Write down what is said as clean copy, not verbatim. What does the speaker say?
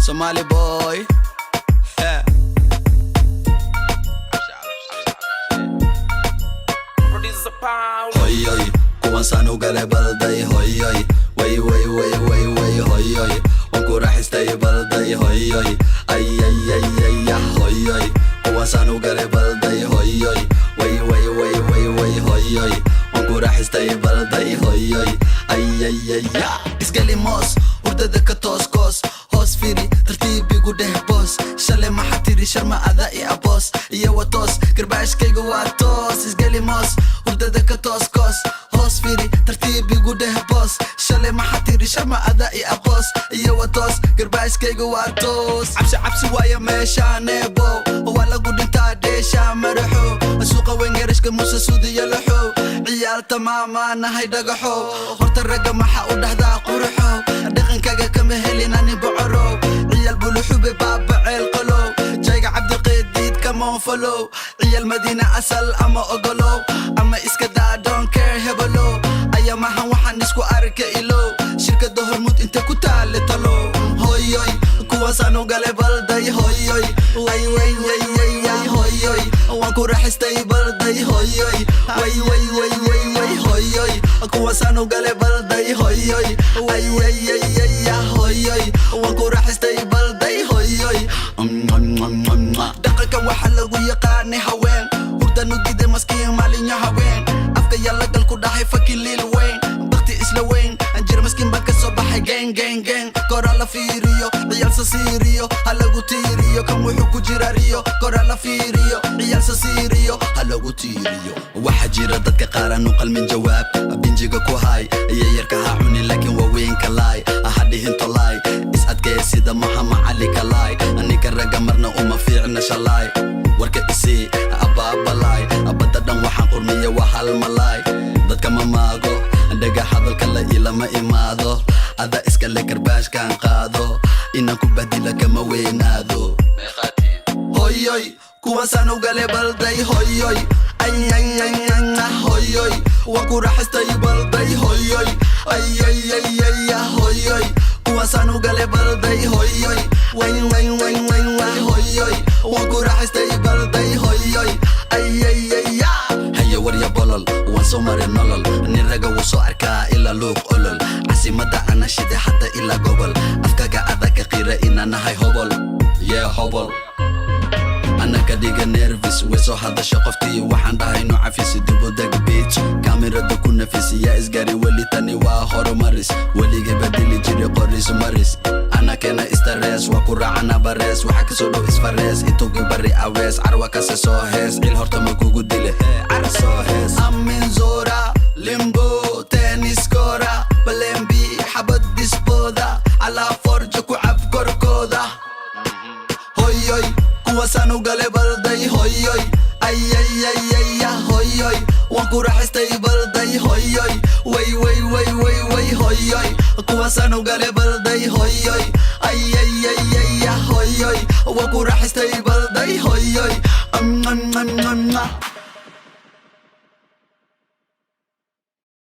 Somali boy. Yeah. Hoy hoy, kuwan saan u galay balday hoy hoy. Way way way way way hoy hoy. Waan ku raaxaystay balday hoy hoy. Ay ay ay ay hoy hoy. Kuwan saan u galay balday hoy hoy. Way way way way way hoy hoy. Waan ku raaxaystay balday hoy hoy. Ay ay ay isgali moos hurdada ka toos koos hoos firi tartiib igu dheh boos shalay maxaa tiri sharma ada i aboos iyo watos garbaashkayga waa toos isgali moos hurdada ka toos koos hoos firi tartiib igu dheh boos shalay maxaa tiri sharma ada i aboos iyo watos garbaashkayga waa toos cabsi waaya meeshaaneebo waa lagu dhintaa dheesha maraxo suuqa weyn garashka muuse suudiya laxo ciyaal tamaama nahay dhagaxo horta ragga maxaa u dhahdaa quruxo dhaqankaaga kama helin ani bocoro ciyaal buluxube baaba ceel qalo jayga cabdiqeediid kama falo ciyaal madiina asal ama ogolo ama iska daa don't care hebelo ayamahan waxaan isku arka ilo shirkada hormuud inta ku taale talo hoyoy kuwaasaan u galay balday hoyoy way way way way hoyoy waan ku raaxaystay balday hoyoy way way way way way hoyoy kuwaasaan u galay balday hoyoy way way way hoyoy waan ku raaxaystay balday hoyoy dhaqanka waxa lagu yaqaanay haween hurdan u diiday maskiin maalinyo haween afka yalla gal ku dhahay fakin lil weyn bakti isla weyn anjir maskiin baan ka soo baxay gang gang gang kora la fiiriyo ciyaal sa siiriyo ha lagu tiiriyo kan wuxuu ku jira riyo kora la fiiriyo ciyaal sa siiriyo ha lagu tiiriyo waxa jira dadka qaaran u qalmin jawaab binjiga ku hay iyo yarka ha cunin laakiin waa weyn ka laay ha dhihin tolay is adkay sida Muhammad Ali kalay anika raga marna uma fiicna shalay warka isi abaabalay abada dhan waxaan qurmiya waa hal malay dadka ma maago dhaga hadalka la ilama imaado ada iska le garbaashkan qaado inaan ku badila kama weynaado hoyoy kuwaasaan u galay balday hoyoy ay ay ay hoyoy waan ku raaxaystay balday hoyoy ay ay ay ay hoyoy kuwaasaan u galay balday hoyoy way way way way hoyoy waan ku raaxaystay balday hoyoy ay ay ay hayo warya bolol waan soo maray nolol nin raga wuu soo arkaa ilaa luuq olol casimada ana shide hadda ilaa gobol afkaga adaga qira inaan nahay hobol yeah hobol أنا كديجا نيرفيس وسو هذا شقفتي وحن دهي نوع فيسي دبو دق بيتش كاميرا دكون نفسي يا إسقاري ولي تاني واخر مارس ولي جبدلي جري قريس مارس أنا كنا استرس وكورا عنا برس وحكي سودو إسفرس إتوكي بري أويس عروا كاسي سوهس إل هورتا مكوكو ديلي عرا سوهس أمين زورا ليمبو تنس كورا بلمبي حبت ديسبودا على فرجك وعب كوركودا هوي هوي kuwaasaan u galay balday hoyoy ay ay ay ay hoyoy waan ku raaxaystay balday hoyoy way way way way way hoyoy kuwaasaan u galay balday hoyoy ay ay ay ay hoyoy waan ku raaxaystay balday hoyoy